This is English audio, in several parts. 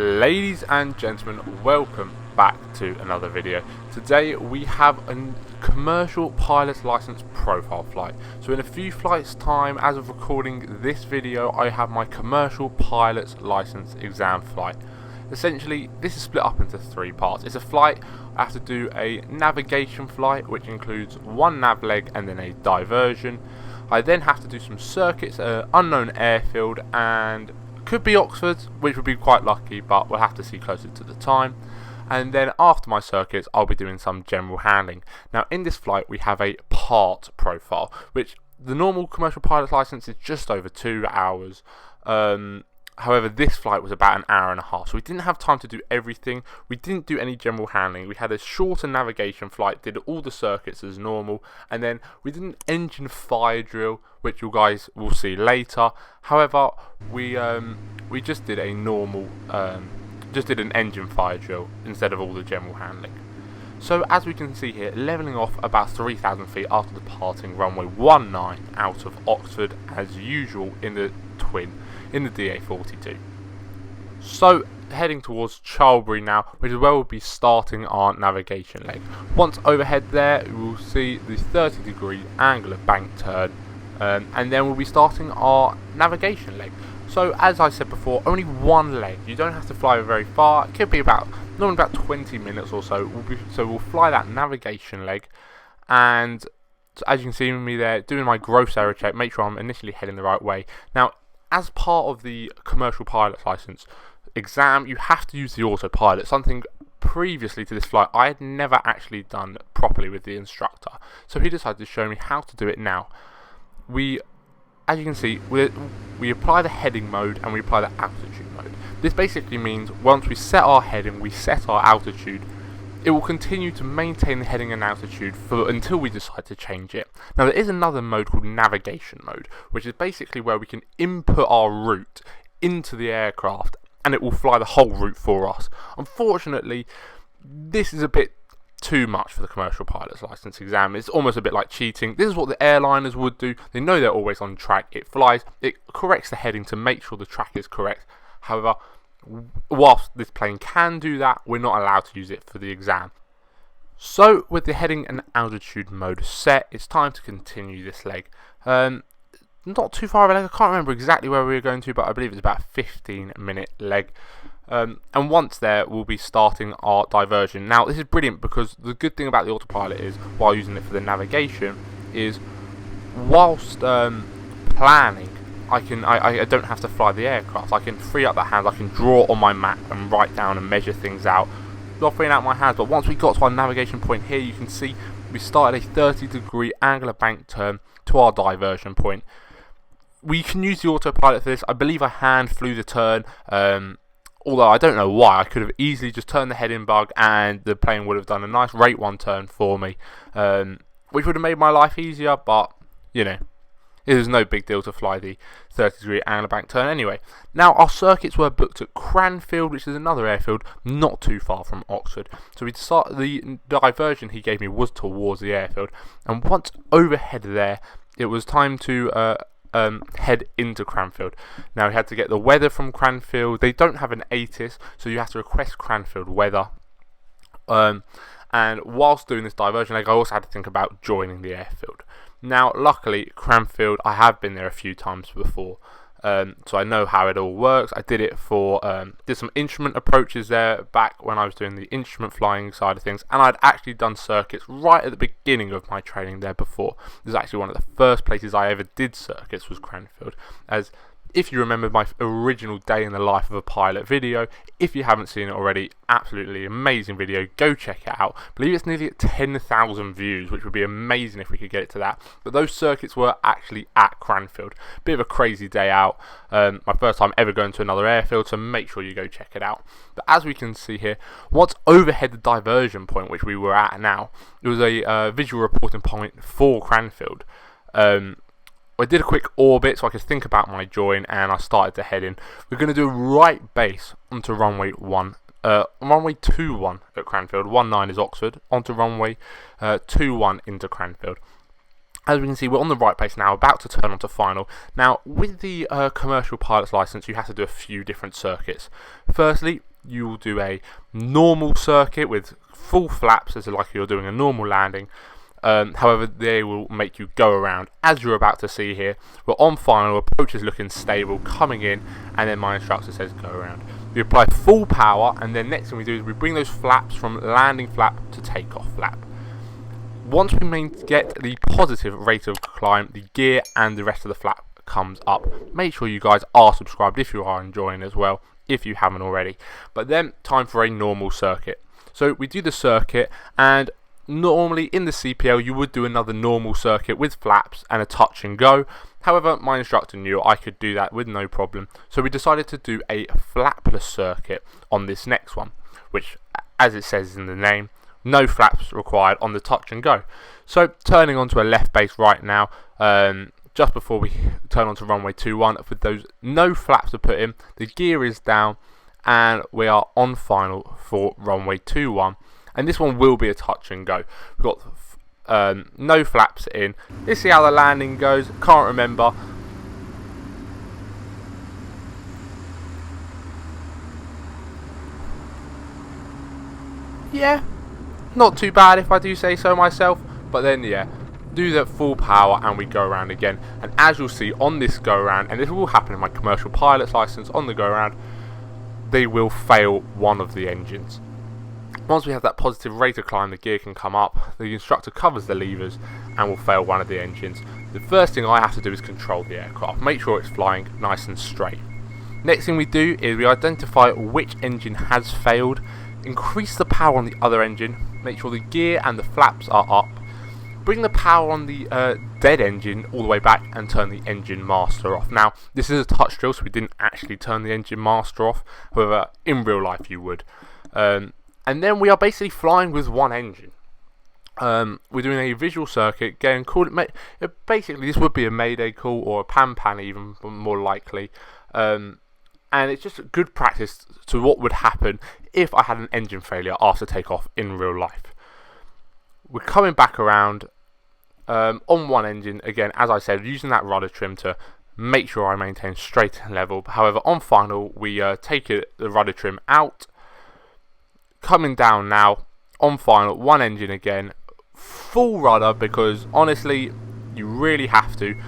Ladies and gentlemen, welcome back to another video. Today we have a commercial pilot's license profile flight. So in a few flights time, as of recording this video, I have my commercial pilot's license exam flight. Essentially, this is split up into three parts. It's a flight, I have to do a navigation flight, which includes one nav leg and then a diversion. I then have to do some circuits at an unknown airfield, and could be Oxford, which would be quite lucky, but we'll have to see closer to the time. And then after my circuits, I'll be doing some general handling. Now in this flight we have a part profile, which the normal commercial pilot's license is just over 2 hours. However, this flight was about an hour and a half, so we didn't have time to do everything. We didn't do any general handling. We had a shorter navigation flight, did all the circuits as normal, and then we did an engine fire drill, which you guys will see later. However, we just did a normal, just did an engine fire drill instead of all the general handling. So as we can see here, levelling off about 3,000 feet after departing runway 19 out of Oxford, as usual in the twin, in the DA42. So heading towards Charlbury now, which is where we'll be starting our navigation leg. Once overhead there, we'll see the 30-degree angular bank turn, and then we'll be starting our navigation leg. So as I said before, only one leg. You don't have to fly very far. It could be normally about 20 minutes or so. We'll fly that navigation leg, and as you can see me there, doing my gross error check, make sure I'm initially heading the right way. Now, as part of the commercial pilot's license exam, you have to use the autopilot, something previously to this flight I had never actually done properly with the instructor. So he decided to show me how to do it now. As you can see, we apply the heading mode and we apply the altitude mode. This basically means once we set our heading, we set our altitude, it will continue to maintain the heading and altitude until we decide to change it. Now there is another mode called navigation mode, which is basically where we can input our route into the aircraft and it will fly the whole route for us. Unfortunately, this is a bit too much for the commercial pilot's license exam. It's almost a bit like cheating. This is what the airliners would do. They know they're always on track. It flies, it corrects the heading to make sure the track is correct. However, whilst this plane can do that, we're not allowed to use it for the exam. So with the heading and altitude mode set, it's time to continue this leg. Not too far of a leg, I can't remember exactly where we were going to, but I believe it's about a 15-minute leg. And once there, we'll be starting our diversion. Now this is brilliant because the good thing about the autopilot is, while using it for the navigation, is whilst planning, I don't have to fly the aircraft. I can free up the hands, I can draw on my map and write down and measure things out. Not freeing out my hands, but once we got to our navigation point here, you can see we started a 30-degree angular bank turn to our diversion point. We can use the autopilot for this. I believe I hand flew the turn, although I don't know why. I could have easily just turned the heading bug and the plane would have done a nice rate 1 turn for me, which would have made my life easier, but you know, it was no big deal to fly the 30-degree angular bank turn anyway. Now our circuits were booked at Cranfield, which is another airfield not too far from Oxford. So the diversion he gave me was towards the airfield, and once overhead there, it was time to head into Cranfield. Now we had to get the weather from Cranfield. They don't have an ATIS, so you have to request Cranfield weather. And whilst doing this diversion leg, I also had to think about joining the airfield. Now luckily Cranfield, I have been there a few times before, so I know how it all works. I did it for did some instrument approaches there back when I was doing the instrument flying side of things, and I'd actually done circuits right at the beginning of my training there before. This is actually one of the first places I ever did circuits, was Cranfield. As if you remember my original day in the life of a pilot video, if you haven't seen it already, absolutely amazing video, go check it out. I believe it's nearly at 10,000 views, which would be amazing if we could get it to that. But those circuits were actually at Cranfield. Bit of a crazy day out, my first time ever going to another airfield, so make sure you go check it out. But as we can see here, once overhead the diversion point, which we were at now, it was a visual reporting point for Cranfield. I did a quick orbit so I could think about my join, and I started to head in. We're going to do a right base onto runway 21 at Cranfield. 19 is Oxford, onto runway 21 into Cranfield. As we can see, we're on the right base now, about to turn onto final. Now, with the commercial pilot's license, you have to do a few different circuits. Firstly, you will do a normal circuit with full flaps as like you're doing a normal landing. However, they will make you go around as you're about to see here. We're on final, approach is looking stable, coming in, and then my instructor says go around. We apply full power, and then next thing we do is we bring those flaps from landing flap to takeoff flap. Once we get the positive rate of climb, the gear and the rest of the flap comes up. Make sure you guys are subscribed if you are enjoying as well, if you haven't already. But then time for a normal circuit. So we do the circuit, and normally in the CPL you would do another normal circuit with flaps and a touch and go. However, my instructor knew I could do that with no problem, so we decided to do a flapless circuit on this next one, which, as it says in the name, no flaps required on the touch and go. So turning onto a left base right now, just before we turn onto runway 21, with those no flaps are put in, the gear is down, and we are on final for runway 21. And this one will be a touch and go. We've got no flaps in. Let's see how the landing goes. Can't remember. Yeah, not too bad if I do say so myself. But then yeah, do the full power and we go around again. And as you'll see on this go around, and this will happen in my commercial pilot's license on the go around, they will fail one of the engines. Once we have that positive rate of climb, the gear can come up, the instructor covers the levers and will fail one of the engines. The first thing I have to do is control the aircraft, make sure it's flying nice and straight. Next thing we do is we identify which engine has failed, increase the power on the other engine, make sure the gear and the flaps are up, bring the power on the dead engine all the way back and turn the engine master off. Now, this is a touch drill, so we didn't actually turn the engine master off, however, in real life you would. And then we are basically flying with one engine. We're doing a visual circuit, getting called. Basically, this would be a mayday call or a pan even more likely. And it's just a good practice to what would happen if I had an engine failure after takeoff in real life. We're coming back around on one engine again, as I said, using that rudder trim to make sure I maintain straight and level. However, on final, we take the rudder trim out. Coming down now, on final, one engine again, full rudder, because honestly, you really have to.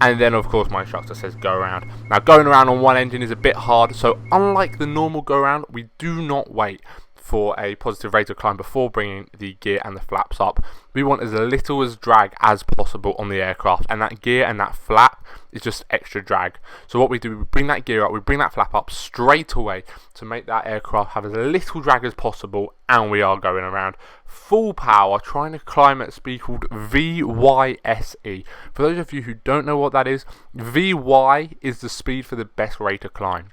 And then of course my instructor says go around. Now going around on one engine is a bit hard, so unlike the normal go around, we do not wait for a positive rate of climb before bringing the gear and the flaps up. We want as little as drag as possible on the aircraft, and that gear and that flap is just extra drag. So what we do, we bring that gear up, we bring that flap up straight away to make that aircraft have as little drag as possible, and we are going around full power, trying to climb at a speed called VYSE. For those of you who don't know what that is, VY is the speed for the best rate of climb.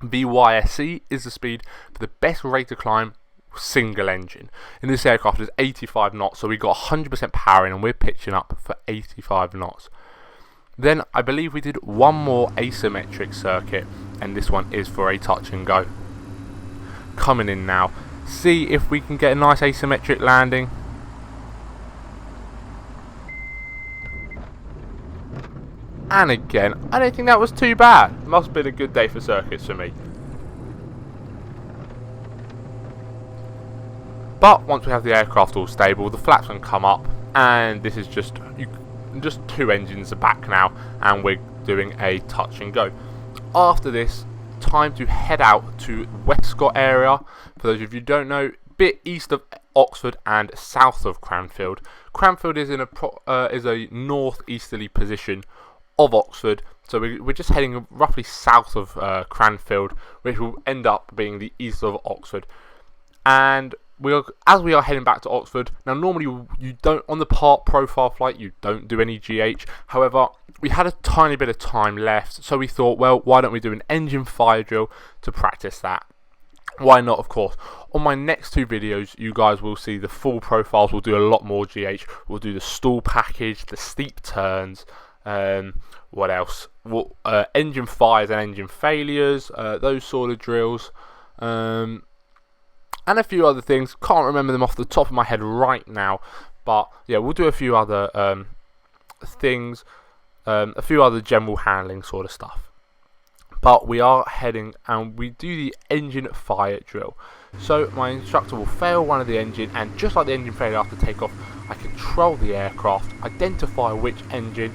VYSE is the speed for the best rate of climb single engine. In this aircraft is 85 knots, so we got 100% power in and we're pitching up for 85 knots. Then I believe we did one more asymmetric circuit, and this one is for a touch and go. Coming in now, see if we can get a nice asymmetric landing. And again, I don't think that was too bad. Must have been a good day for circuits for me. But once we have the aircraft all stable, the flaps can come up, and this is just two engines are back now, and we're doing a touch and go. After this, time to head out to Westcott area. For those of you who don't know, bit east of Oxford and south of Cranfield. Cranfield is in a northeasterly position of Oxford, so we're just heading roughly south of Cranfield, which will end up being the east of Oxford. And as we are heading back to Oxford, now normally you don't, on the part profile flight, you don't do any GH. However, we had a tiny bit of time left, so we thought, well, why don't we do an engine fire drill to practice that? Why not, of course. On my next two videos, you guys will see the full profiles. We'll do a lot more GH. We'll do the stall package, the steep turns, what else? Engine fires and engine failures, those sort of drills, and a few other things. Can't remember them off the top of my head right now, but yeah, we'll do a few other things, a few other general handling sort of stuff. But we are heading and we do the engine fire drill. So my instructor will fail one of the engine, and just like the engine failure after takeoff, I control the aircraft, identify which engine,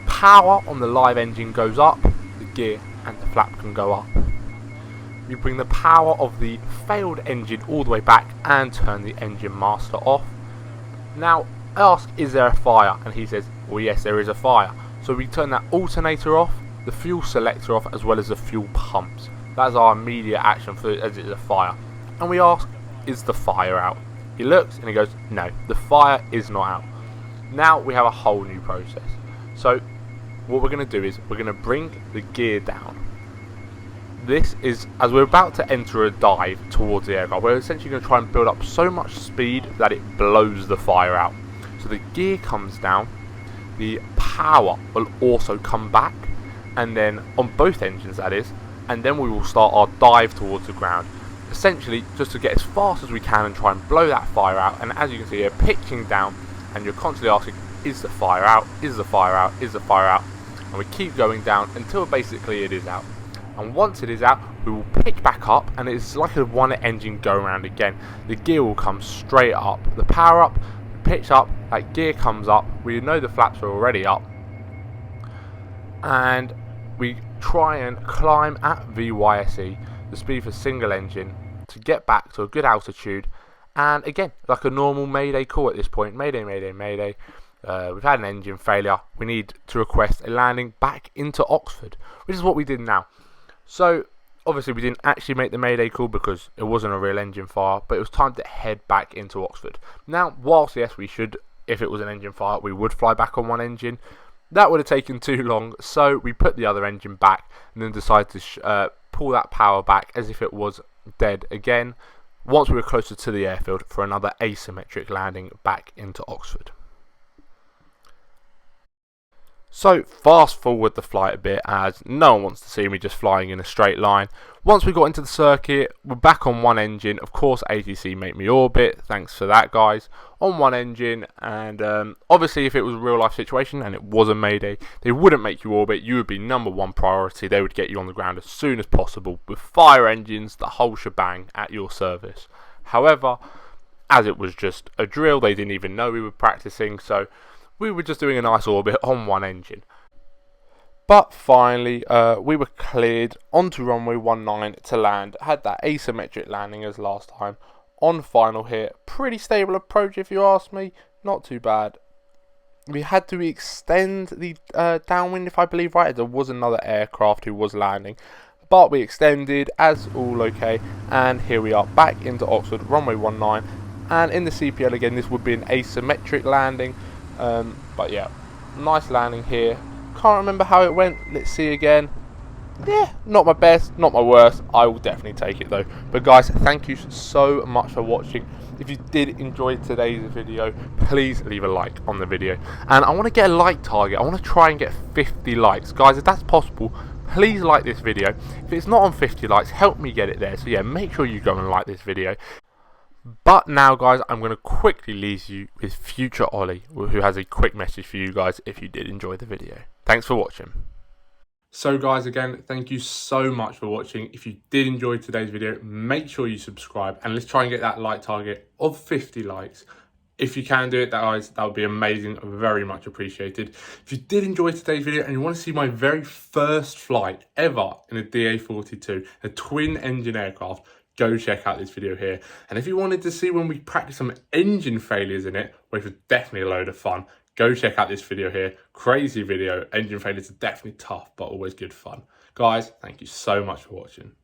power on the live engine goes up, the gear and the flap can go up. We bring the power of the failed engine all the way back and turn the engine master off. Now I ask, is there a fire? And he says, well, yes, there is a fire. So we turn that alternator off, the fuel selector off, as well as the fuel pumps. That's our immediate action for as it's a fire. And we ask, is the fire out? He looks and he goes, no, the fire is not out. Now we have a whole new process. So what we're going to do is we're going to bring the gear down. This is as we're about to enter a dive towards the aircraft. We're essentially going to try and build up so much speed that it blows the fire out. So the gear comes down, the power will also come back, and then on both engines that is, and then we will start our dive towards the ground. Essentially just to get as fast as we can and try and blow that fire out. And as you can see here, pitching down, and you're constantly asking, is the fire out, is the fire out, is the fire out? And we keep going down until basically it is out. And once it is out, we will pitch back up, and it's like a one engine go round again. The gear will come straight up, the power up, pitch up, that gear comes up, we know the flaps are already up, and we try and climb at VYSE, the speed for single engine, to get back to a good altitude. And again, like a normal mayday call at this point, mayday, mayday, mayday. We've had an engine failure, we need to request a landing back into Oxford, which is what we did now. So obviously we didn't actually make the mayday call because it wasn't a real engine fire, but it was time to head back into Oxford. Now whilst yes we should, if it was an engine fire, we would fly back on one engine, that would have taken too long, so we put the other engine back and then decided to pull that power back as if it was dead again once we were closer to the airfield for another asymmetric landing back into Oxford. So fast forward the flight a bit, as no one wants to see me just flying in a straight line. Once we got into the circuit, we're back on one engine. Of course ATC make me orbit, thanks for that guys, on one engine. And obviously if it was a real life situation and it was a mayday, they wouldn't make you orbit, you would be number one priority. They would get you on the ground as soon as possible with fire engines, the whole shebang at your service. However, as it was just a drill, they didn't even know we were practicing, so we were just doing a nice orbit on one engine. But finally we were cleared onto runway 19 to land. Had that asymmetric landing as last time on final hit. Pretty stable approach if you ask me, not too bad. We had to extend the downwind if I believe right, there was another aircraft who was landing, but we extended as all okay, and here we are back into Oxford, runway 19, and in the CPL again this would be an asymmetric landing. But yeah, nice landing here. Can't remember how it went, let's see again. Yeah, not my best, not my worst, I will definitely take it though. But guys, thank you so much for watching. If you did enjoy today's video, please leave a like on the video, and I want to get a like target. I want to try and get 50 likes guys. If that's possible, please like this video. If it's not on 50 likes, help me get it there. So yeah, make sure you go and like this video. But now guys, I'm going to quickly leave you with Future Ollie, who has a quick message for you guys if you did enjoy the video. Thanks for watching. So guys, again, thank you so much for watching. If you did enjoy today's video, make sure you subscribe, and let's try and get that like target of 50 likes. If you can do it, guys, that would be amazing, very much appreciated. If you did enjoy today's video and you want to see my very first flight ever in a DA-42, a twin engine aircraft, go check out this video here. And if you wanted to see when we practice some engine failures in it, which was definitely a load of fun, go check out this video here. Crazy video. Engine failures are definitely tough, but always good fun. Guys, thank you so much for watching.